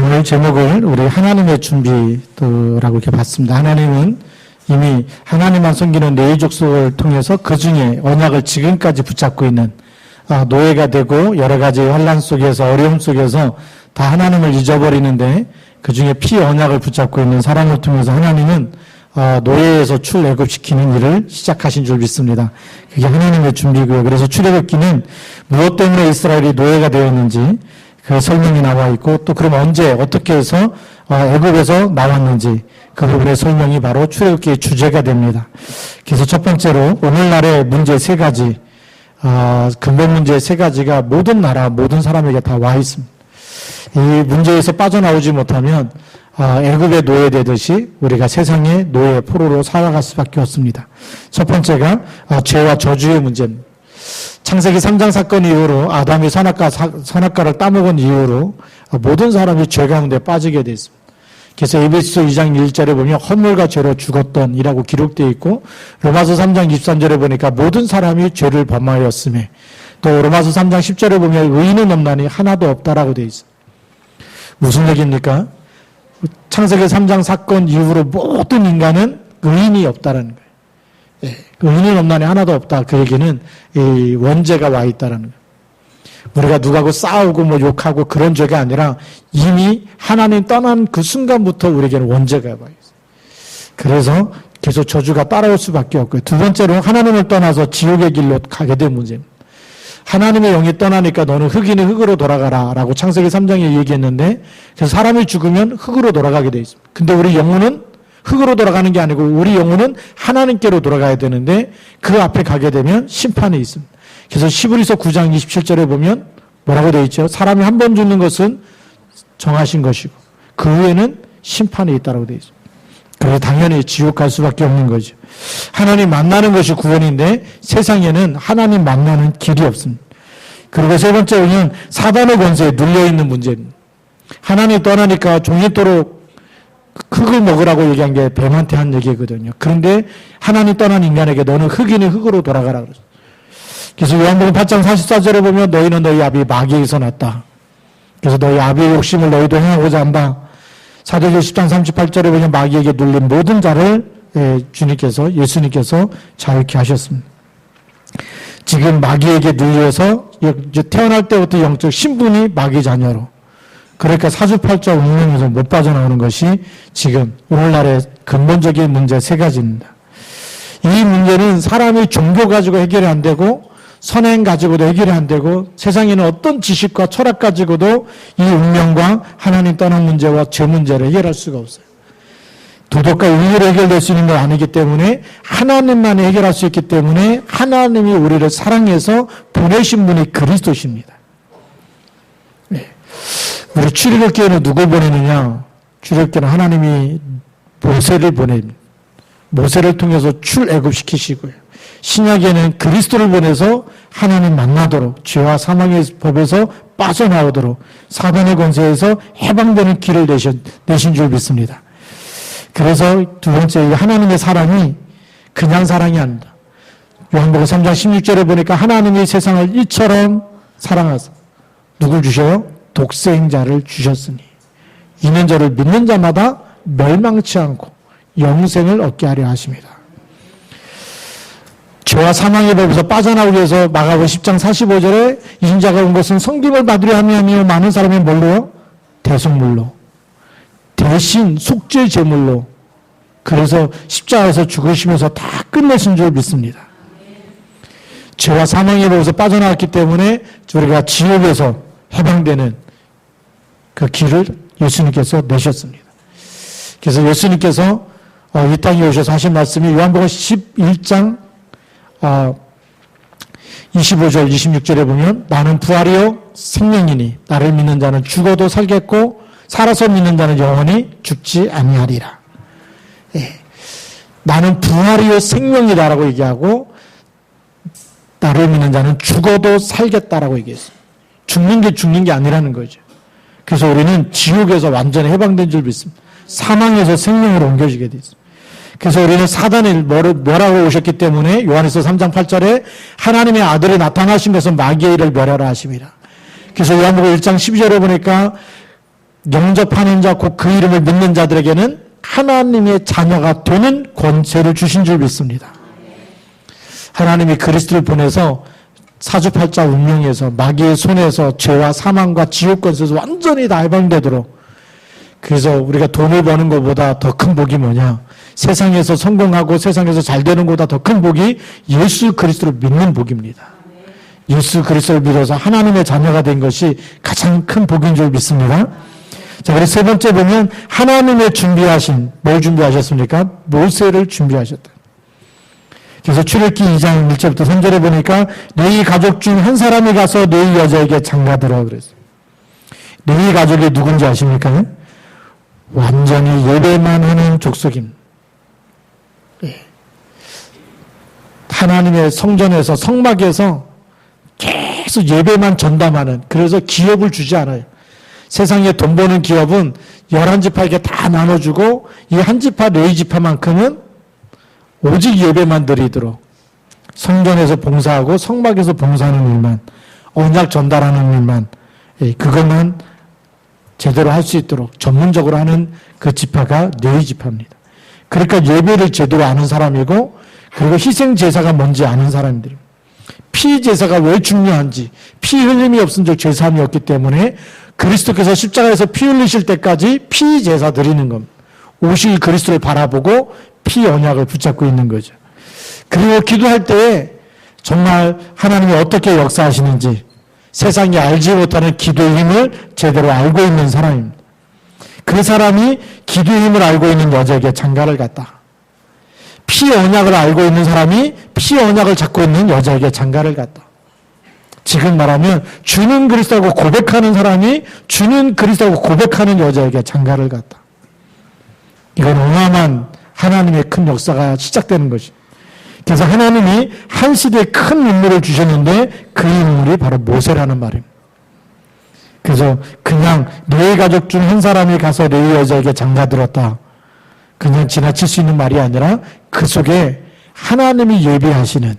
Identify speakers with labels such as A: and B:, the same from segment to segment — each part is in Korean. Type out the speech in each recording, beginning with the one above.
A: 오늘 제목을 우리 하나님의 준비라고 이렇게 봤습니다. 하나님은 이미 하나님만 섬기는 레위 족속을 통해서 그 중에 언약을 지금까지 붙잡고 있는 노예가 되고 여러 가지 환난 속에서 어려움 속에서 다 하나님을 잊어버리는데 그 중에 피 언약을 붙잡고 있는 사람을 통해서 하나님은 노예에서 출애굽시키는 일을 시작하신 줄 믿습니다. 그게 하나님의 준비고요. 그래서 출애굽기는 무엇 때문에 이스라엘이 노예가 되었는지 그 설명이 나와 있고 또 그럼 언제 어떻게 해서 애굽에서 나왔는지 그 부분의 설명이 바로 출애굽기의 주제가 됩니다. 그래서 첫 번째로 오늘날의 문제 세 가지 근본 문제 세 가지가 모든 나라 모든 사람에게 다 와 있습니다. 이 문제에서 빠져나오지 못하면 애굽의 노예되듯이 우리가 세상의 노예 포로로 살아갈 수밖에 없습니다. 첫 번째가 죄와 저주의 문제입니다. 창세기 3장 사건 이후로 아담이 선악과를 따먹은 이후로 모든 사람이 죄 가운데 빠지게 됐습니다. 그래서 에베소서 2장 1절에 보면 허물과 죄로 죽었던이라고 기록되어 있고 로마서 3장 23절에 보니까 모든 사람이 죄를 범하였음에 또 로마서 3장 10절에 보면 의인은 없나니 하나도 없다라고 되어 있습니다. 무슨 얘기입니까? 창세기 3장 사건 이후로 모든 인간은 의인이 없다라는 거예요. 의인은 없나니 하나도 없다. 그 얘기는 이 원죄가 와 있다라는 거예요. 우리가 누구하고 싸우고 뭐 욕하고 그런 죄가 아니라 이미 하나님 떠난 그 순간부터 우리에게는 원죄가 와 있어요. 그래서 계속 저주가 따라올 수밖에 없고요. 두 번째로 하나님을 떠나서 지옥의 길로 가게 된 문제입니다. 하나님의 영이 떠나니까 너는 흑인은 흑으로 돌아가라 라고 창세기 3장에 얘기했는데 그래서 사람이 죽으면 흑으로 돌아가게 돼 있습니다. 근데 우리 영혼은 흑으로 돌아가는 게 아니고 우리 영혼은 하나님께로 돌아가야 되는데 그 앞에 가게 되면 심판이 있습니다. 그래서 시브리서 9장 27절에 보면 뭐라고 되어 있죠? 사람이 한 번 죽는 것은 정하신 것이고 그 후에는 심판이 있다고 되어 있습니다. 그래서 당연히 지옥 갈 수밖에 없는 거죠. 하나님 만나는 것이 구원인데 세상에는 하나님 만나는 길이 없습니다. 그리고 세 번째는 사단의 권세에 눌려있는 문제입니다. 하나님 떠나니까 종일토록 흙을 먹으라고 얘기한 게 뱀한테 한 얘기거든요. 그런데 하나님 떠난 인간에게 너는 흑인이 흑으로 돌아가라 그랬어요. 그래서 요한복음 8장 44절에 보면 너희는 너희 아비 마귀에서 났다. 그래서 너희 아비의 욕심을 너희도 행하고자 한다. 사도행전 10장 38절에 보면 마귀에게 눌린 모든 자를 예수님께서 자유케 하셨습니다. 지금 마귀에게 눌려서 태어날 때부터 영적 신분이 마귀 자녀로 그러니까 사주팔자 운명에서 못 빠져나오는 것이 지금 오늘날의 근본적인 문제 세 가지입니다. 이 문제는 사람이 종교 가지고 해결이 안 되고 선행 가지고도 해결이 안 되고 세상에는 어떤 지식과 철학 가지고도 이 운명과 하나님 떠난 문제와 죄 문제를 해결할 수가 없어요. 도덕과 윤리로 해결될 수 있는 건 아니기 때문에 하나님만이 해결할 수 있기 때문에 하나님이 우리를 사랑해서 보내신 분이 그리스도십니다. 네. 우리 출애굽기에는 누굴 보내느냐? 출애굽기는 하나님이 모세를 보냅니다. 모세를 통해서 출애굽시키시고요. 신약에는 그리스도를 보내서 하나님 만나도록 죄와 사망의 법에서 빠져나오도록 사단의 권세에서 해방되는 길을 내신 줄 믿습니다. 그래서 두 번째 하나님의 사랑이 그냥 사랑이 아닙니다. 요한복음 3장 16절에 보니까 하나님이 세상을 이처럼 사랑하사 누굴 주셔요? 독생자를 주셨으니 이는 저를 믿는 자마다 멸망치 않고 영생을 얻게 하려 하십니다. 죄와 사망의 법에서 빠져나오기 위해서 마가복음 10장 45절에 인자가 온 것은 성김을 받으려 함이며 많은 사람이 뭘로요? 대속물로 대신 속죄 제물로 그래서 십자가에서 죽으시면서 다 끝내신 줄 믿습니다. 죄와 사망의 법에서 빠져나왔기 때문에 우리가 지옥에서 해방되는 그 길을 예수님께서 내셨습니다. 그래서 예수님께서 이 땅에 오셔서 하신 말씀이 요한복음 11장 25절 26절에 보면 나는 부활이요 생명이니 나를 믿는 자는 죽어도 살겠고 살아서 믿는 자는 영원히 죽지 아니하리라. 예. 나는 부활이요 생명이다라고 얘기하고 나를 믿는 자는 죽어도 살겠다라고 얘기했어요. 죽는 게 아니라는 거죠. 그래서 우리는 지옥에서 완전히 해방된 줄 믿습니다. 사망에서 생명으로 옮겨지게 돼 있습니다. 그래서 우리는 사단이 멸하고 오셨기 때문에 요한일서 3장 8절에 하나님의 아들이 나타나신 것은 마귀의 일을 멸하라 하심이라. 그래서 요한복음 1장 12절에 보니까 영접하는 자, 곧 그 이름을 믿는 자들에게는 하나님의 자녀가 되는 권세를 주신 줄 믿습니다. 하나님이 그리스도를 보내서 사주팔자 운명에서 마귀의 손에서 죄와 사망과 지옥 권세에서 완전히 다 해방되도록, 그래서 우리가 돈을 버는 것보다 더 큰 복이 뭐냐? 세상에서 성공하고 세상에서 잘 되는 것보다 더 큰 복이 예수 그리스도를 믿는 복입니다. 예수 그리스도를 믿어서 하나님의 자녀가 된 것이 가장 큰 복인 줄 믿습니다. 자, 우리 세 번째 보면 하나님의 준비하신, 뭘 준비하셨습니까? 모세를 준비하셨다. 그래서 출애굽기 2장 1절부터 3절에 보니까 레위 가족 중 한 사람이 가서 레위 여자에게 장가들어 그랬어요. 레위 가족이 누군지 아십니까? 완전히 예배만 하는 족속입니다. 하나님의 성전에서 성막에서 계속 예배만 전담하는, 그래서 기업을 주지 않아요. 세상에 돈 버는 기업은 11지파에게 다 나눠주고 이 한 지파 레위 지파만큼은 오직 예배만 드리도록 성전에서 봉사하고 성막에서 봉사하는 일만, 언약 전달하는 일만, 그것만 제대로 할 수 있도록 전문적으로 하는 그 지파가 레위 지파입니다. 그러니까 예배를 제대로 아는 사람이고, 그리고 희생 제사가 뭔지 아는 사람들입니다. 피 제사가 왜 중요한지, 피 흘림이 없은 적 죄사함이 없기 때문에 그리스도께서 십자가에서 피 흘리실 때까지 피 제사 드리는 겁니다. 오실 그리스도를 바라보고 피 언약을 붙잡고 있는 거죠. 그리고 기도할 때 정말 하나님이 어떻게 역사하시는지 세상이 알지 못하는 기도의 힘을 제대로 알고 있는 사람입니다. 그 사람이 기도의 힘을 알고 있는 여자에게 장가를 갔다. 피 언약을 알고 있는 사람이 피 언약을 잡고 있는 여자에게 장가를 갔다. 지금 말하면 주는 그리스도라고 고백하는 사람이 주는 그리스도라고 고백하는 여자에게 장가를 갔다. 이건 어마어마한 하나님의 큰 역사가 시작되는 것입니다. 그래서 하나님이 한 시대에 큰 인물을 주셨는데 그 인물이 바로 모세라는 말입니다. 그래서 그냥 레위 가족 중 한 사람이 가서 레위 여자에게 장가들었다, 그냥 지나칠 수 있는 말이 아니라 그 속에 하나님이 예비하시는,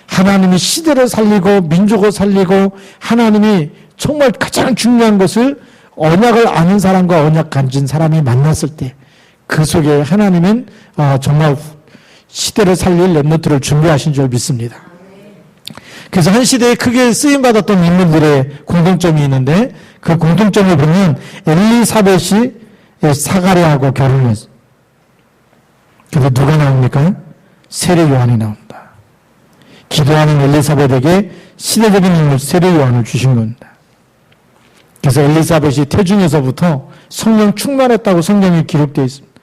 A: 하나님이 시대를 살리고 민족을 살리고 하나님이 정말 가장 중요한 것을 언약을 아는 사람과 언약 가진 사람이 만났을 때 그 속에 하나님은 정말 시대를 살릴 렘넌트를 준비하신 줄 믿습니다. 그래서 한 시대에 크게 쓰임받았던 인물들의 공통점이 있는데, 그 공통점을 보면 엘리사벳이 사가랴하고 결혼을 했어요. 그래서 누가 나옵니까? 세례 요한이 나옵니다. 기도하는 엘리사벳에게 시대적인 인물 세례 요한을 주신 겁니다. 그래서 엘리사벳이 태중에서부터 성령 충만했다고 성경에 기록되어 있습니다.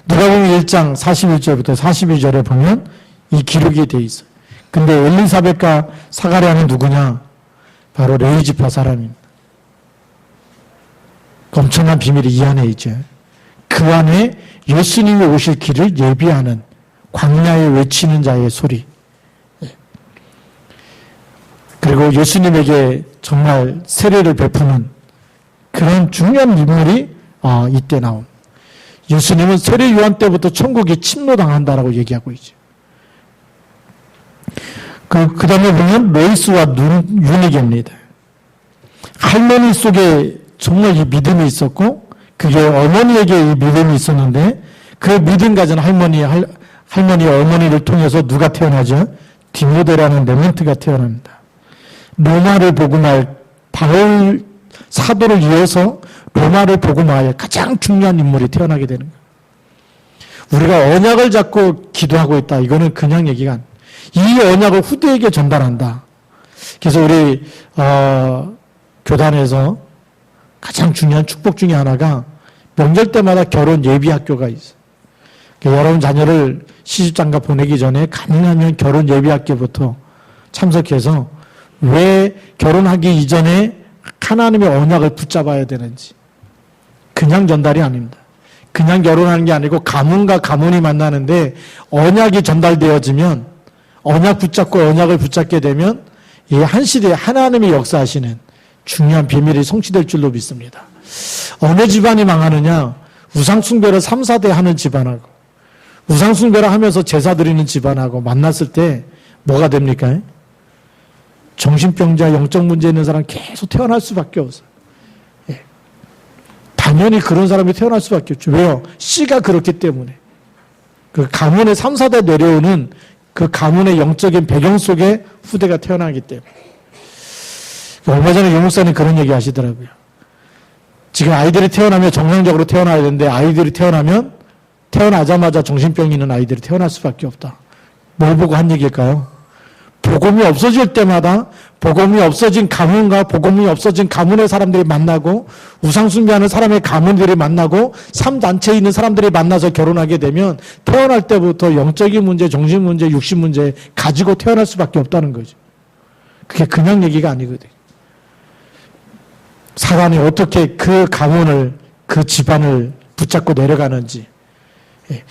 A: 누가복음 1장 41절부터 42절에 보면 이 기록이 되어 있어요. 근데 엘리사벳과 사가랴는 누구냐? 바로 레위 지파 사람입니다. 엄청난 비밀이 이 안에 있죠. 그 안에 예수님이 오실 길을 예비하는, 광야에 외치는 자의 소리, 그리고 예수님에게 정말 세례를 베푸는 그런 중요한 인물이 이때 나옵니다. 예수님은 세례 요한 때부터 천국이 침노당한다라고 얘기하고 있죠. 그 다음에 보면 로이스와 유니게입니다. 할머니 속에 정말 이 믿음이 있었고, 그게 어머니에게 이 믿음이 있었는데, 그 믿음 가진 할머니의 어머니를 통해서 누가 태어나죠? 디모데라는 렘넌트가 태어납니다. 로마를 복음할 바울 사도를 이어서 로마를 복음할 가장 중요한 인물이 태어나게 되는 거예요. 우리가 언약을 잡고 기도하고 있다, 이거는 그냥 얘기가 아니에요. 이 언약을 후대에게 전달한다. 그래서 우리 교단에서 가장 중요한 축복 중에 하나가 명절 때마다 결혼 예비 학교가 있어요. 여러분 자녀를 시집장가 보내기 전에 가능하면 결혼 예비 학교부터 참석해서 왜 결혼하기 이전에 하나님의 언약을 붙잡아야 되는지, 그냥 전달이 아닙니다. 그냥 결혼하는 게 아니고 가문과 가문이 만나는데 언약이 전달되어지면, 언약 붙잡고 언약을 붙잡게 되면 이 한 시대에 하나님이 역사하시는 중요한 비밀이 성취될 줄로 믿습니다. 어느 집안이 망하느냐? 우상숭배를 3, 4대 하는 집안하고 우상숭배를 하면서 제사 드리는 집안하고 만났을 때 뭐가 됩니까? 정신병자, 영적 문제 있는 사람 계속 태어날 수밖에 없어요. 당연히 그런 사람이 태어날 수밖에 없죠. 왜요? 씨가 그렇기 때문에. 그 가문의 3, 4대 내려오는 그 가문의 영적인 배경 속에 후대가 태어나기 때문에. 얼마 전에 유목사님 그런 얘기 하시더라고요. 지금 아이들이 태어나면 정상적으로 태어나야 되는데 아이들이 태어나면 태어나자마자 정신병이 있는 아이들이 태어날 수밖에 없다. 뭘 보고 한 얘기일까요? 복음이 없어질 때마다 복음이 없어진 가문과 복음이 없어진 가문의 사람들이 만나고 우상 숭배하는 사람의 가문들이 만나고 3단체에 있는 사람들이 만나서 결혼하게 되면 태어날 때부터 영적인 문제, 정신 문제, 육신 문제 가지고 태어날 수밖에 없다는 거죠. 그게 그냥 얘기가 아니거든요. 사단이 어떻게 그 가문을, 그 집안을 붙잡고 내려가는지.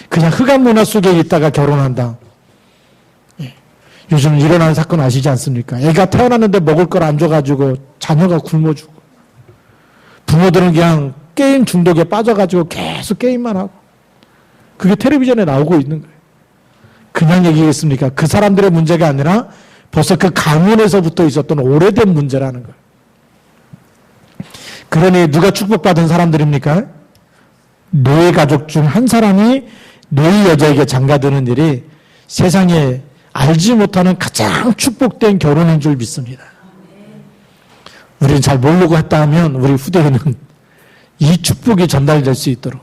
A: 그냥 흑암 문화 속에 있다가 결혼한다. 요즘 일어나는 사건 아시지 않습니까? 애가 태어났는데 먹을 걸 안 줘가지고 자녀가 굶어 죽고. 부모들은 그냥 게임 중독에 빠져가지고 계속 게임만 하고. 그게 텔레비전에 나오고 있는 거예요. 그냥 얘기겠습니까? 그 사람들의 문제가 아니라 벌써 그 가문에서부터 있었던 오래된 문제라는 거예요. 그러니 누가 축복받은 사람들입니까? 노예 가족 중 한 사람이 노예 여자에게 장가드는 일이 세상에 알지 못하는 가장 축복된 결혼인 줄 믿습니다. 우리는 잘 모르고 했다 하면 우리 후대에는 이 축복이 전달될 수 있도록,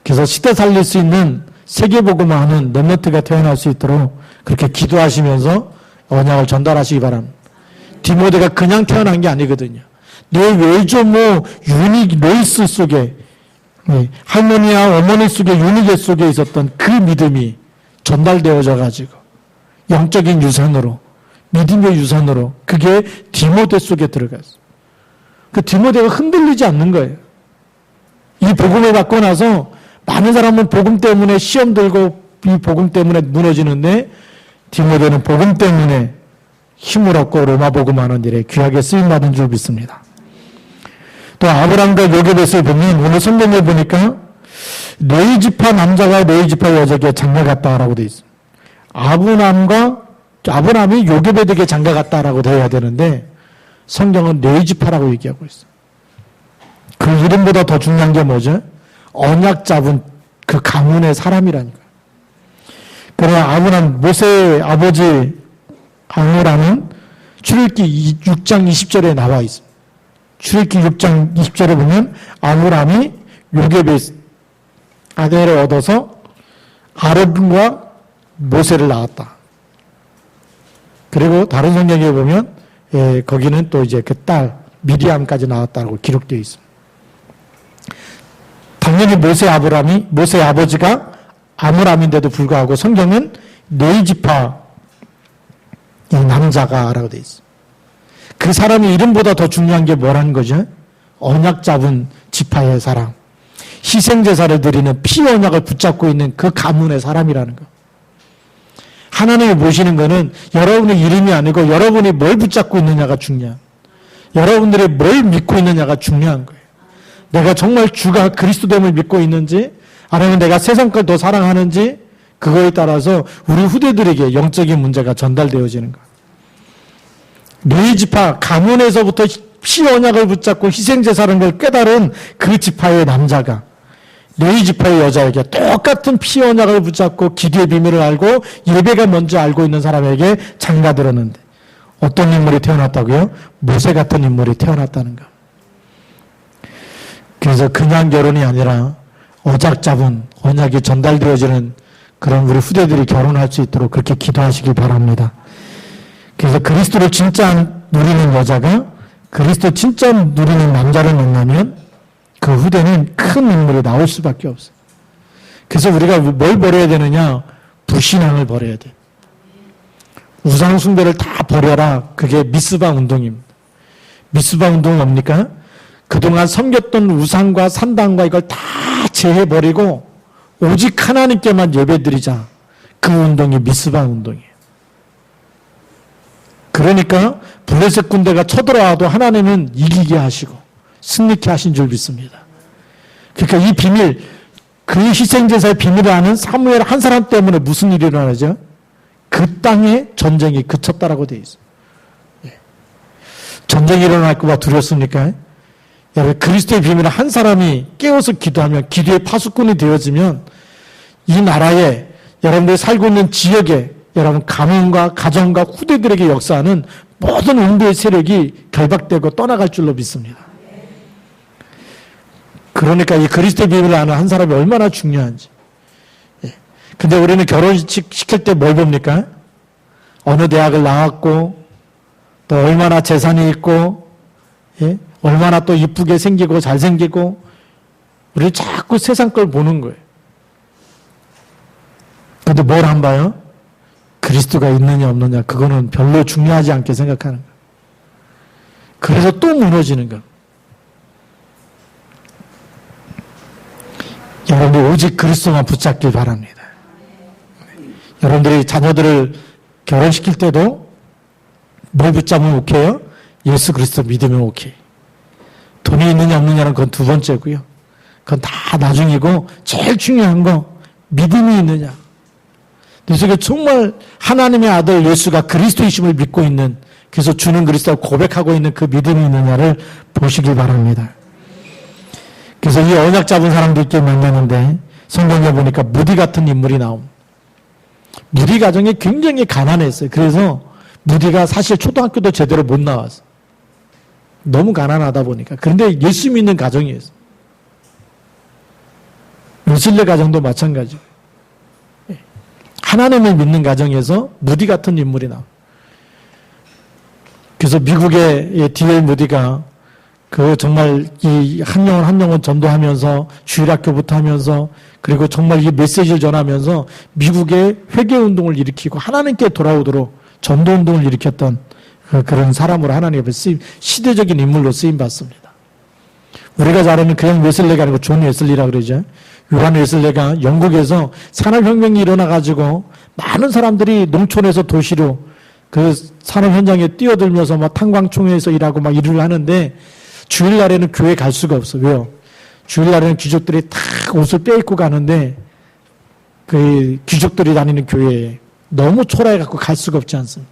A: 그래서 시대 살릴 수 있는 세계복음화 하는 렘넌트가 태어날 수 있도록 그렇게 기도하시면서 언약을 전달하시기 바랍니다. 디모데가 그냥 태어난 게 아니거든요. 내 외조모 로이스 속에, 할머니와 어머니 속에 유니게 속에 있었던 그 믿음이 전달되어져 가지고 영적인 유산으로, 믿음의 유산으로 그게 디모데 속에 들어갔어요. 그 디모데가 흔들리지 않는 거예요. 이 복음을 받고 나서 많은 사람은 복음 때문에 시험 들고 이 복음 때문에 무너지는데 디모데는 복음 때문에 힘을 얻고 로마 복음하는 일에 귀하게 쓰임받은 줄 믿습니다. 또 아브람과 요게벳을 보면 오늘 성경에 보니까 레위 지파 남자가 레위 지파 여자에게 장가 갔다라고 되어 있습니다. 아브람이 요게벳에게 장가 갔다라고 되어야 되는데 성경은 레위 지파라고 얘기하고 있어요. 그 이름보다 더 중요한 게 뭐죠? 언약 잡은 그 가문의 사람이라니까. 그러나 아브람, 모세의 아버지 아브람은 출애굽기 6장 20절에 나와 있습니다. 출애굽기 6장 20절에 보면 아브람이 요게벳 아내를 얻어서 아론과 모세를 낳았다. 그리고 다른 성경에 보면 거기는 또 이제 그 딸 미리암까지 나왔다고 기록되어 있습니다. 당연히 모세의 아버지가 아므람인데도 불구하고 성경은 레위 지파 남자가라고 되어 있습니다. 그 사람의 이름보다 더 중요한 게 뭐라는 거죠? 언약 잡은 지파의 사람, 희생제사를 드리는 피 언약을 붙잡고 있는 그 가문의 사람이라는 거. 하나님을 모시는 것은 여러분의 이름이 아니고 여러분이 뭘 붙잡고 있느냐가 중요한, 여러분들이 뭘 믿고 있느냐가 중요한 거예요. 내가 정말 주가 그리스도됨을 믿고 있는지 아니면 내가 세상 걸 더 사랑하는지 그거에 따라서 우리 후대들에게 영적인 문제가 전달되어지는 거예요. 레위 지파 가문에서부터 피 언약을 붙잡고 희생제사라는 걸 깨달은 그 지파의 남자가 레위 지파의 여자에게 똑같은 피 언약을 붙잡고 기도의 비밀을 알고 예배가 뭔지 알고 있는 사람에게 장가들었는데 어떤 인물이 태어났다고요? 모세 같은 인물이 태어났다는 거. 그래서 그냥 결혼이 아니라 언약 잡은, 언약이 전달되어지는 그런 우리 후대들이 결혼할 수 있도록 그렇게 기도하시길 바랍니다. 그래서 그리스도를 진짜 누리는 여자가 그리스도 진짜 누리는 남자를 만나면 그 후대는 큰 인물이 나올 수밖에 없어요. 그래서 우리가 뭘 버려야 되느냐? 불신앙을 버려야 돼. 우상 숭배를 다 버려라. 그게 미스바 운동입니다. 미스바 운동은 뭡니까? 그동안 섬겼던 우상과 산당과 이걸 다 제해버리고 오직 하나님께만 예배드리자. 그 운동이 미스바 운동이에요. 그러니까 블레셋 군대가 쳐들어와도 하나님은 이기게 하시고 승리케 하신 줄 믿습니다. 그러니까 이 비밀, 그 희생제사의 비밀을 아는 사무엘 한 사람 때문에 무슨 일이 일어나죠? 그 땅에 전쟁이 그쳤다라고 되어 있어요. 전쟁이 일어날 거가 두렵습니까? 여러분, 그리스도의 비밀을 한 사람이 깨워서 기도하면, 기도의 파수꾼이 되어지면 이 나라에, 여러분들이 살고 있는 지역에, 여러분 가문과 가정과 후대들에게 역사하는 모든 음부의 세력이 결박되고 떠나갈 줄로 믿습니다. 그러니까 이 그리스도의 비밀을 아는 한 사람이 얼마나 중요한지. 근데 우리는 결혼식 시킬 때 뭘 봅니까? 어느 대학을 나왔고, 또 얼마나 재산이 있고, 얼마나 또 이쁘게 생기고 잘생기고, 우리 자꾸 세상 걸 보는 거예요. 근데 뭘 안 봐요? 그리스도가 있느냐 없느냐, 그거는 별로 중요하지 않게 생각하는 거예요. 그래서 또 무너지는 거예요. 여러분들 오직 그리스도만 붙잡길 바랍니다. 여러분들이 자녀들을 결혼시킬 때도 뭘 붙잡으면 오케이요? 예수 그리스도 믿으면 오케이. 돈이 있느냐 없느냐는 그건 두 번째고요. 그건 다 나중이고 제일 중요한 거 믿음이 있느냐. 그래서 정말 하나님의 아들 예수가 그리스도이심을 믿고 있는, 그래서 주는 그리스도를 고백하고 있는 그 믿음이 있느냐를 보시길 바랍니다. 그래서 이 언약 잡은 사람들끼리 만나는데 성경에 보니까 무디 같은 인물이 나옴. 무디 가정이 굉장히 가난했어요. 그래서 무디가 사실 초등학교도 제대로 못 나왔어. 너무 가난하다 보니까. 그런데 예수 믿는 가정이었어. 웨슬리 가정도 마찬가지고. 하나님을 믿는 가정에서 무디 같은 인물이 나와. 그래서 미국의 D.L. 무디가 그 정말 이 한 영혼 전도하면서 주일학교부터 하면서 그리고 정말 이 메시지를 전하면서 미국의 회개운동을 일으키고 하나님께 돌아오도록 전도운동을 일으켰던 그런 사람으로 하나님 앞에 쓰임, 시대적인 인물로 쓰임받습니다. 우리가 잘 아는 그냥 웨슬리가 아니고 존 웨슬리라 그러죠. 요한 웨슬리가 영국에서 산업혁명이 일어나가지고 많은 사람들이 농촌에서 도시로 그 산업 현장에 뛰어들면서 막 탄광총회에서 일하고 막 일을 하는데 주일날에는 교회 갈 수가 없어. 왜요? 주일날에는 귀족들이 다 옷을 빼입고 가는데 그 귀족들이 다니는 교회에 너무 초라해갖고 갈 수가 없지 않습니까?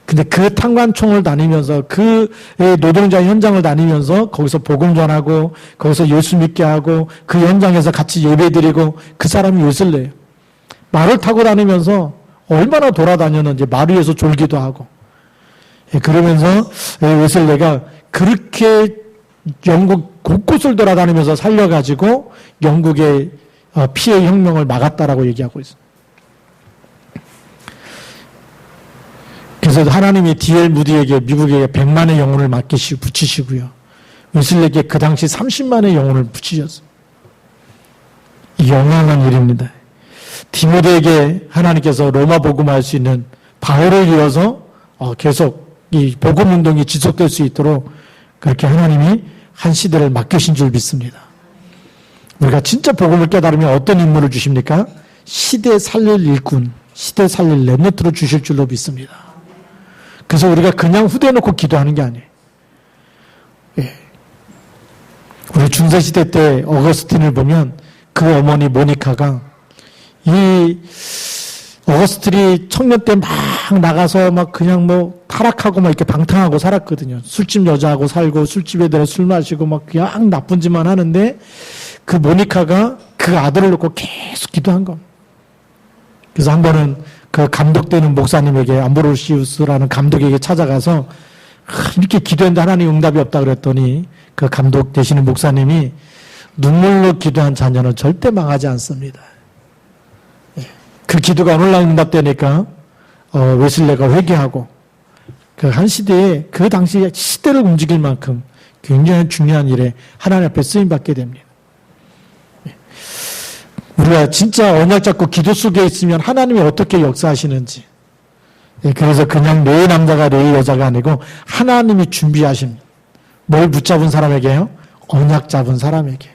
A: 근데 그 탄광총을 다니면서 그 노동자 현장을 다니면서 거기서 복음 전하고 거기서 예수 믿게 하고 그 현장에서 같이 예배드리고 그 사람이 웨슬리예요. 말을 타고 다니면서 얼마나 돌아다녔는지 말 위에서 졸기도 하고 그러면서 웨슬리가 그렇게 영국 곳곳을 돌아다니면서 살려가지고 영국의 피해 혁명을 막았다라고 얘기하고 있습니다. 그래서 하나님이 D.L. 무디에게 미국에게 100만의 영혼을 붙이시고요. 웨슬리에게 그 당시 30만의 영혼을 붙이셨어요. 이 영광한 일입니다. 디모데에게 하나님께서 로마 복음할 수 있는 바울을 이어서 계속 이 복음 운동이 지속될 수 있도록 그렇게 하나님이 한 시대를 맡기신 줄 믿습니다. 우리가 진짜 복음을 깨달으면 어떤 인물을 주십니까? 시대 살릴 일꾼, 시대 살릴 렘넌트로 주실 줄로 믿습니다. 그래서 우리가 그냥 후대놓고 기도하는 게 아니에요. 예. 우리 중세시대 때 어거스틴을 보면 그 어머니 모니카가 이 어거스틴이 청년 때 막 나가서 막 그냥 뭐 타락하고 막 이렇게 방탕하고 살았거든요. 술집 여자하고 살고 술집에 들어 술 마시고 막 그냥 나쁜 짓만 하는데 그 모니카가 그 아들을 놓고 계속 기도한 겁니다. 그래서 한 번은 그 감독되는 목사님에게 암브로시우스라는 감독에게 찾아가서 이렇게 기도했는데 하나님 응답이 없다 그랬더니 그 감독 되시는 목사님이 눈물로 기도한 자녀는 절대 망하지 않습니다. 그 기도가 오늘날 응답되니까 웨슬리가 회개하고 그 한 시대에 그 당시 시대를 움직일 만큼 굉장히 중요한 일에 하나님 앞에 쓰임받게 됩니다. 우리가 진짜 언약 잡고 기도 속에 있으면 하나님이 어떻게 역사하시는지. 그래서 그냥 내 남자가 내 여자가 아니고 하나님이 준비하신 뭘 붙잡은 사람에게요? 언약 잡은 사람에게.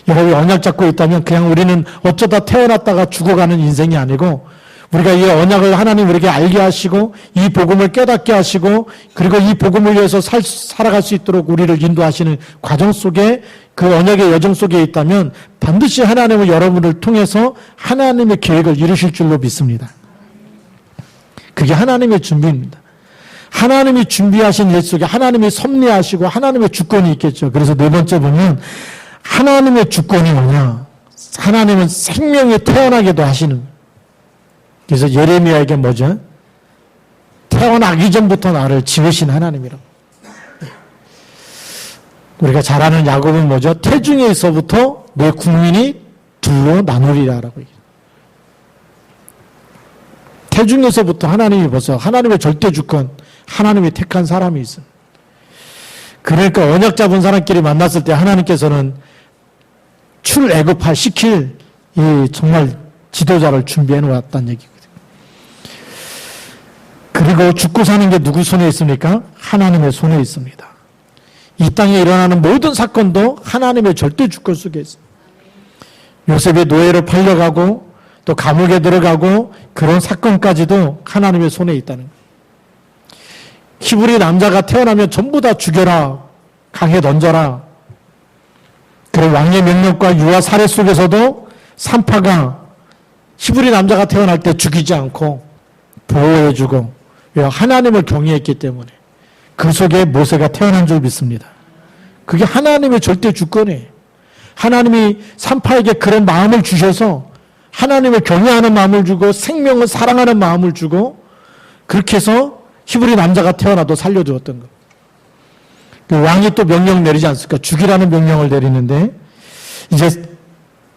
A: 여러분이 언약 잡고 있다면 그냥 우리는 어쩌다 태어났다가 죽어가는 인생이 아니고 우리가 이 언약을 하나님 우리에게 알게 하시고 이 복음을 깨닫게 하시고 그리고 이 복음을 위해서 살아갈 수 있도록 우리를 인도하시는 과정 속에 그 언약의 여정 속에 있다면 반드시 하나님은 여러분을 통해서 하나님의 계획을 이루실 줄로 믿습니다. 그게 하나님의 준비입니다. 하나님이 준비하신 일 속에 하나님이 섭리하시고 하나님의 주권이 있겠죠. 그래서 네 번째 보면 하나님의 주권이 뭐냐? 하나님은 생명이 태어나게도 하시는. 그래서 예레미야에게 뭐죠? 태어나기 전부터 나를 지으신 하나님이라고. 우리가 잘 아는 야곱은 뭐죠? 태중에서부터 내 국민이 둘로 나누리라라고 얘기해요. 태중에서부터 하나님이 벌써 하나님의 절대 주권, 하나님이 택한 사람이 있어. 그러니까 언약 잡은 사람끼리 만났을 때 하나님께서는 출애굽할 시킬 이 정말 지도자를 준비해 놓았다는 얘기거든요. 그리고 죽고 사는 게 누구 손에 있습니까? 하나님의 손에 있습니다. 이 땅에 일어나는 모든 사건도 하나님의 절대 주권 속에 있습니다. 요셉이 노예로 팔려가고 또 감옥에 들어가고 그런 사건까지도 하나님의 손에 있다는 거예요. 히브리 남자가 태어나면 전부 다 죽여라, 강에 던져라. 그리고 왕의 명령과 유아 살해 속에서도 산파가 히브리 남자가 태어날 때 죽이지 않고 보호해주고 하나님을 경외했기 때문에 그 속에 모세가 태어난 줄 믿습니다. 그게 하나님의 절대 주권이에요. 하나님이 산파에게 그런 마음을 주셔서 하나님을 경외하는 마음을 주고 생명을 사랑하는 마음을 주고 그렇게 해서 히브리 남자가 태어나도 살려주었던 거. 그 왕이 또 명령 내리지 않습니까? 죽이라는 명령을 내리는데 이제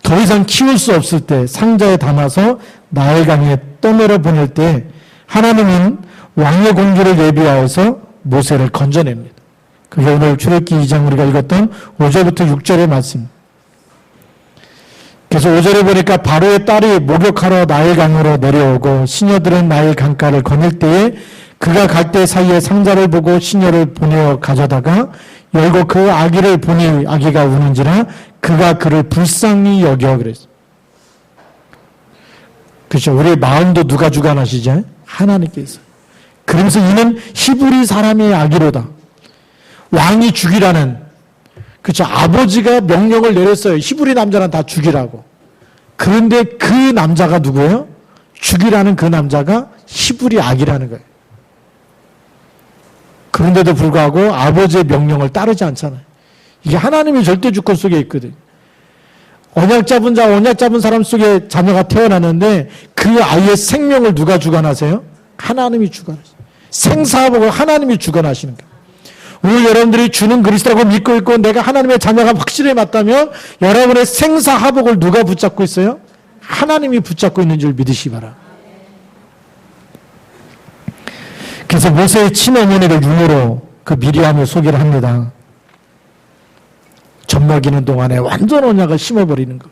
A: 더 이상 키울 수 없을 때 상자에 담아서 나일강에 떠내려 보낼 때 하나님은 왕의 공주를 예비하여서 모세를 건져냅니다. 그게 오늘 출애굽기 2장 우리가 읽었던 5절부터 6절의 말씀. 그래서 5절에 보니까 바로의 딸이 목욕하러 나일강으로 내려오고 시녀들은 나일 강가를 거닐 때에 그가 갈 때 사이에 상자를 보고 시녀를 보내어 가져다가 열고 그 아기를 보니 아기가 우는지라 그가 그를 불쌍히 여겨 그랬어요. 그렇죠. 우리의 마음도 누가 주관하시죠? 하나님께서. 그러면서 이는 히브리 사람의 아기로다. 왕이 죽이라는, 그렇죠. 아버지가 명령을 내렸어요. 히브리 남자는 다 죽이라고. 그런데 그 남자가 누구예요? 죽이라는 그 남자가 히브리 아기라는 거예요. 그런데도 불구하고 아버지의 명령을 따르지 않잖아요. 이게 하나님의 절대 주권 속에 있거든. 언약 잡은 사람 속에 자녀가 태어나는데 그 아이의 생명을 누가 주관하세요? 하나님이 주관하세요. 생사복을 하나님이 주관하시는 거예요. 오늘 여러분들이 주는 그리스도라고 믿고 있고 내가 하나님의 자녀가 확실히 맞다면 여러분의 생사하복을 누가 붙잡고 있어요? 하나님이 붙잡고 있는 줄 믿으시 바라. 그래서 모세의 친어머니를 유모로 그 미리암을 소개를 합니다. 젖 먹이는 동안에 완전 언약을 심어버리는 것.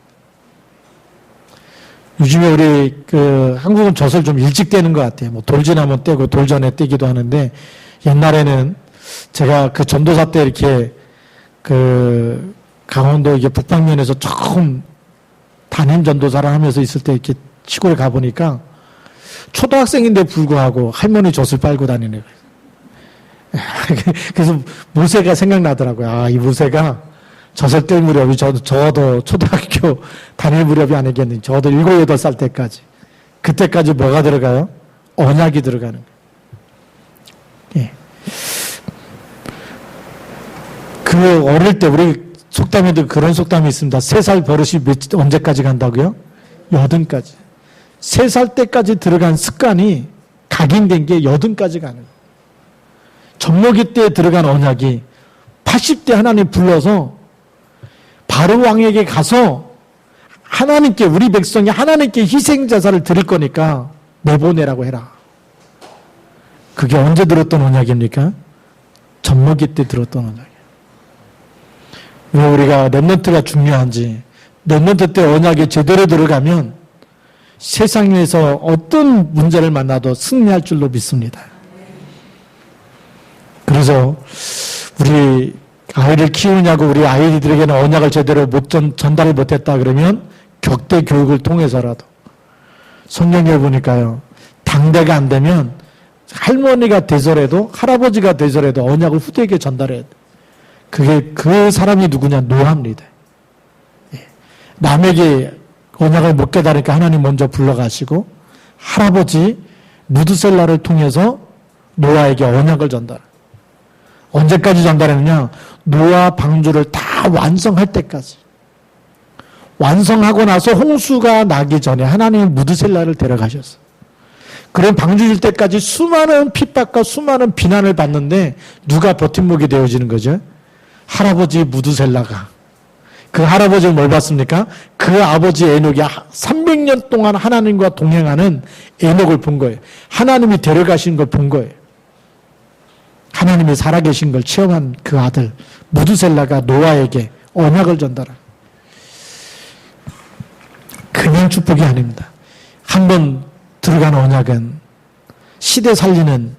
A: 요즘에 우리 한국은 젖을 좀 일찍 떼는 것 같아요. 뭐 돌지나면 떼고 돌전에 떼기도 하는데 옛날에는 제가 그 전도사 때 이렇게 강원도 이게 북방면에서 조금 담임 전도사를 하면서 있을 때 이렇게 시골에 가보니까 초등학생인데 불구하고 할머니 젖을 빨고 다니는 거예요. 그래서 모세가 생각나더라고요. 아, 이 모세가 젖을 뗄 무렵이 저도 초등학교 다닐 무렵이 아니겠는지 저도 7, 8살 때까지. 그때까지 뭐가 들어가요? 언약이 들어가는 거예요. 예. 그 어릴 때 우리 속담에도 그런 속담이 있습니다. 3살 버릇이 언제까지 간다고요? 80까지. 3살 때까지 들어간 습관이 각인된 게 80까지 가는 거예요. 젖먹이 때 들어간 언약이 80대 하나님 불러서 바로 왕에게 가서 하나님께 우리 백성이 하나님께 희생자사를 드릴 거니까 내보내라고 해라. 그게 언제 들었던 언약입니까? 젖먹이 때 들었던 언약이에요. 왜 우리가 렘넌트가 중요한지 렘넌트 때 언약이 제대로 들어가면 세상에서 어떤 문제를 만나도 승리할 줄로 믿습니다. 그래서 우리 아이를 키우냐고 우리 아이들에게는 언약을 제대로 전달을 못했다 그러면 격대 교육을 통해서라도 성경에 보니까요. 당대가 안 되면 할머니가 되더라도 할아버지가 되더라도 언약을 후대에게 전달해야 돼. 그게 그 사람이 누구냐? 노아입니다. 남에게 언약을 못 깨달으니까 하나님 먼저 불러가시고 할아버지 무드셀라를 통해서 노아에게 언약을 전달. 언제까지 전달했느냐? 노아 방주를 다 완성할 때까지. 완성하고 나서 홍수가 나기 전에 하나님이 무드셀라를 데려가셨어요. 그런 방주일 때까지 수많은 핍박과 수많은 비난을 받는데 누가 버팀목이 되어지는 거죠? 할아버지 무드셀라가. 그 할아버지는 뭘 봤습니까? 그 아버지 에녹이 300년 동안 하나님과 동행하는 에녹을 본 거예요. 하나님이 데려가신 걸 본 거예요. 하나님이 살아계신 걸 체험한 그 아들 무드셀라가 노아에게 언약을 전달한. 그냥 축복이 아닙니다. 한번 들어간 언약은 시대 살리는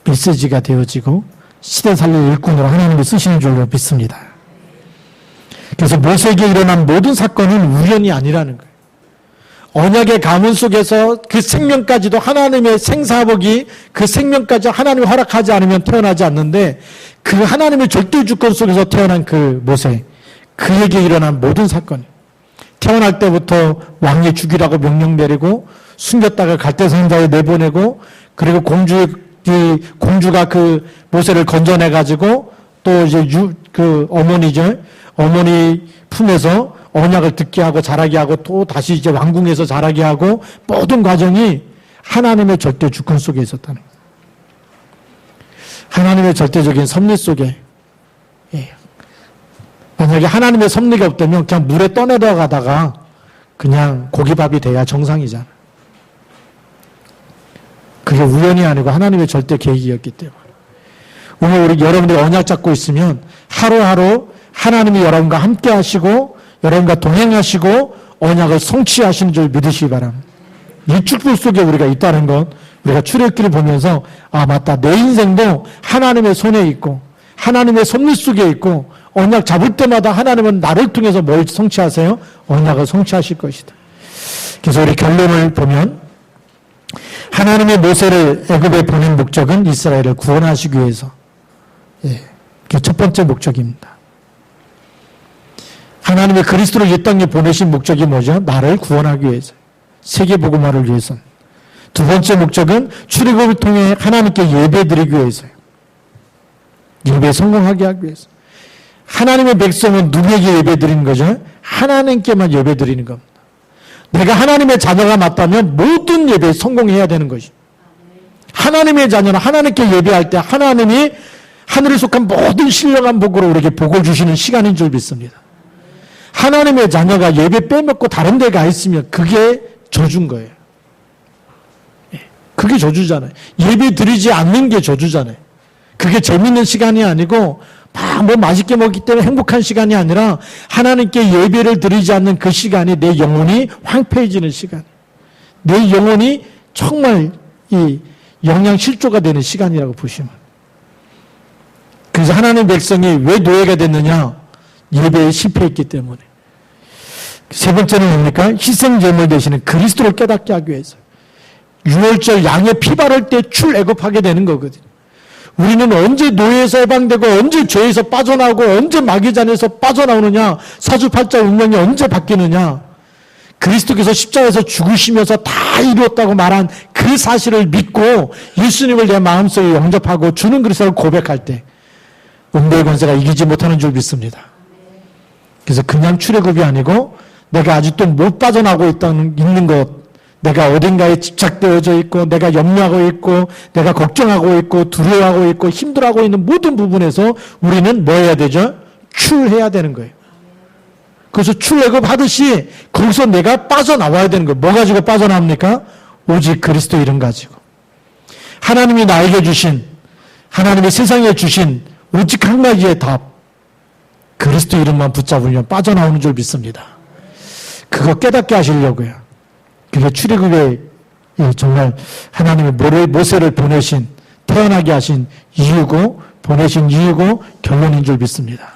A: 메시지가 되어지고 시대 살리는 일꾼으로 하나님이 쓰시는 줄로 믿습니다. 그래서 모세에게 일어난 모든 사건은 우연이 아니라는 거예요. 언약의 가문 속에서 그 생명까지도 하나님의 생사복이 그 생명까지 하나님이 허락하지 않으면 태어나지 않는데 그 하나님의 절대 주권 속에서 태어난 그 모세, 그에게 일어난 모든 사건, 태어날 때부터 왕이 죽이라고 명령 내리고 숨겼다가 갈대상자에 내보내고 그리고 공주가 그 모세를 건져내가지고 또 이제 그 어머니죠. 어머니 품에서 언약을 듣게 하고 자라게 하고 또 다시 이제 왕궁에서 자라게 하고 모든 과정이 하나님의 절대 주권 속에 있었다는 거예요. 하나님의 절대적인 섭리 속에. 만약에 하나님의 섭리가 없다면 그냥 물에 떠내려가다가 그냥 고기밥이 돼야 정상이잖아. 그게 우연이 아니고 하나님의 절대 계획이었기 때문에. 오늘 우리 여러분들이 언약 잡고 있으면 하루하루 하나님이 여러분과 함께 하시고 여러분과 동행하시고 언약을 성취하시는 줄 믿으시기 바랍니다. 이 축복 속에 우리가 있다는 것, 우리가 출애굽기를 보면서 아 맞다, 내 인생도 하나님의 손에 있고 하나님의 섭리 속에 있고 언약 잡을 때마다 하나님은 나를 통해서 뭘 성취하세요? 언약을 성취하실 것이다. 그래서 우리 결론을 보면 하나님의 모세를 애굽에 보낸 목적은 이스라엘을 구원하시기 위해서. 그게 첫 번째 목적입니다. 하나님의 그리스도를 이 땅에 보내신 목적이 뭐죠? 나를 구원하기 위해서. 세계복음화를 위해서. 두 번째 목적은 출애굽을 통해 하나님께 예배드리기 위해서요. 예배에 성공하게 하기 위해서. 하나님의 백성은 누구에게 예배드리는 거죠? 하나님께만 예배드리는 겁니다. 내가 하나님의 자녀가 맞다면 모든 예배에 성공해야 되는 것이죠. 하나님의 자녀는 하나님께 예배할 때 하나님이 하늘에 속한 모든 신령한 복으로 우리에게 복을 주시는 시간인 줄 믿습니다. 하나님의 자녀가 예배 빼먹고 다른 데 가 있으면 그게 저주인 거예요. 그게 저주잖아요. 예배 드리지 않는 게 저주잖아요. 그게 재밌는 시간이 아니고 뭐 맛있게 먹기 때문에 행복한 시간이 아니라 하나님께 예배를 드리지 않는 그 시간이 내 영혼이 황폐해지는 시간. 내 영혼이 정말 이 영양실조가 되는 시간이라고 보시면. 그래서 하나님의 백성이 왜 노예가 됐느냐? 예배에 실패했기 때문에. 세 번째는 뭡니까? 희생제물 되시는 그리스도를 깨닫게 하기 위해서. 6월절 양의 피 바를 때 출애굽하게 되는 거거든요. 우리는 언제 노예에서 해방되고 언제 죄에서 빠져나오고 언제 마귀잔에서 빠져나오느냐, 사주팔자 운명이 언제 바뀌느냐, 그리스도께서 십자가에서 죽으시면서 다 이루었다고 말한 그 사실을 믿고 예수님을 내 마음속에 영접하고 주는 그리스도를 고백할 때 음부의 권세가 이기지 못하는 줄 믿습니다. 그래서 그냥 출애굽이 아니고 내가 아직도 못 빠져나오고 있는 것, 내가 어딘가에 집착되어져 있고 내가 염려하고 있고 내가 걱정하고 있고 두려워하고 있고 힘들어하고 있는 모든 부분에서 우리는 뭐 해야 되죠? 출해야 되는 거예요. 그래서 출애굽 하듯이 거기서 내가 빠져나와야 되는 거예요. 뭐 가지고 빠져나옵니까? 오직 그리스도 이름 가지고. 하나님이 나에게 주신, 하나님이 세상에 주신 오직 한 가지의 답, 그리스도 이름만 붙잡으면 빠져나오는 줄 믿습니다. 그거 깨닫게 하시려고요. 그게 출애굽에 정말 하나님이 모세를 보내신, 태어나게 하신 이유고, 보내신 이유고 결론인 줄 믿습니다.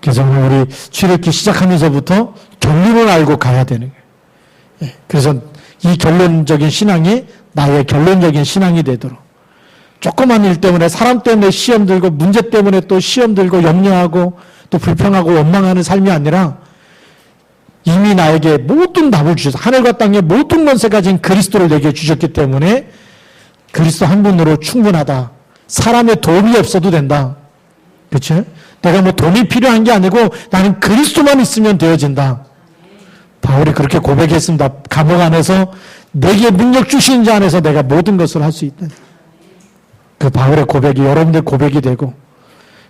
A: 그래서 우리 출애굽기 시작하면서부터 결론을 알고 가야 되는 거예요. 그래서 이 결론적인 신앙이 나의 결론적인 신앙이 되도록, 조그만 일 때문에 사람 때문에 시험 들고 문제 때문에 또 시험 들고 염려하고 또 불평하고 원망하는 삶이 아니라 이미 나에게 모든 답을 주셔서 하늘과 땅의 모든 권세 가진 그리스도를 내게 주셨기 때문에 그리스도 한 분으로 충분하다. 사람의 도움이 없어도 된다. 그렇죠? 내가 뭐 돈이 필요한 게 아니고 나는 그리스도만 있으면 되어진다. 바울이 그렇게 고백했습니다. 감옥 안에서 내게 능력 주신 자 안에서 내가 모든 것을 할 수 있다. 그 바울의 고백이 여러분들 고백이 되고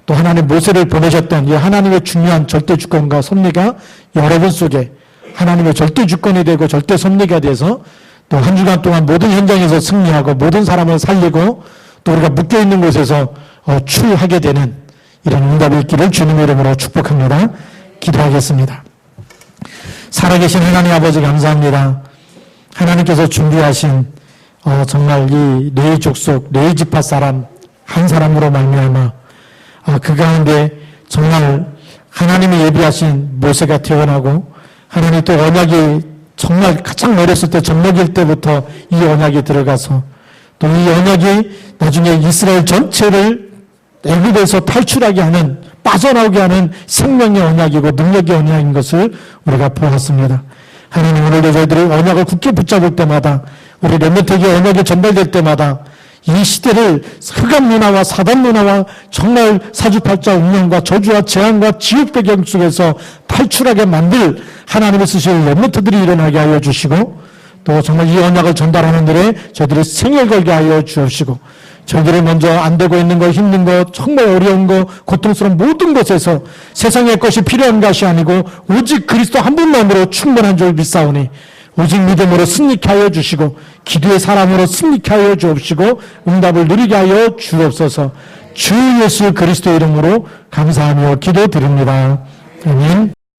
A: 또 하나님 모세를 보내셨던 이 하나님의 중요한 절대 주권과 섭리가 여러분 속에 하나님의 절대 주권이 되고 절대 섭리가 돼서 또 한 주간 동안 모든 현장에서 승리하고 모든 사람을 살리고 또 우리가 묶여있는 곳에서 출하게 되는 이런 응답이 있기를 주님의 이름으로 축복합니다. 기도하겠습니다. 살아계신 하나님 아버지 감사합니다. 하나님께서 준비하신 정말 이 레위 족속 레위 지파 사람 한 사람으로 말미암아 그 가운데 정말 하나님이 예비하신 모세가 태어나고 하나님 또 언약이 정말 가장 어렸을 때 젖먹일 때부터 이 언약이 들어가서 또 이 언약이 나중에 이스라엘 전체를 애굽에서 탈출하게 하는 빠져나오게 하는 생명의 언약이고 능력의 언약인 것을 우리가 보았습니다. 하나님 오늘도 저희들이 언약을 굳게 붙잡을 때마다 우리 렘넌트에게 언약이 전달될 때마다 이 시대를 흑암 문화와 사단 문화와 정말 사주팔자 운명과 저주와 재앙과 지옥 배경 속에서 탈출하게 만들 하나님의 쓰실 렘넌트들이 일어나게 하여 주시고 또 정말 이 언약을 전달하는 들에 저희들이 생을 걸게 하여 주옵시고 저희들이 먼저 안 되고 있는 거 힘든 거 정말 어려운 거 고통스러운 모든 것에서 세상의 것이 필요한 것이 아니고 오직 그리스도 한 분만으로 충분한 줄 믿사오니 오직 믿음으로 승리케 하여 주시고 기도의 사람으로 승리케 하여 주옵시고 응답을 누리게 하여 주옵소서. 주 예수 그리스도 이름으로 감사하며 기도드립니다. 아멘.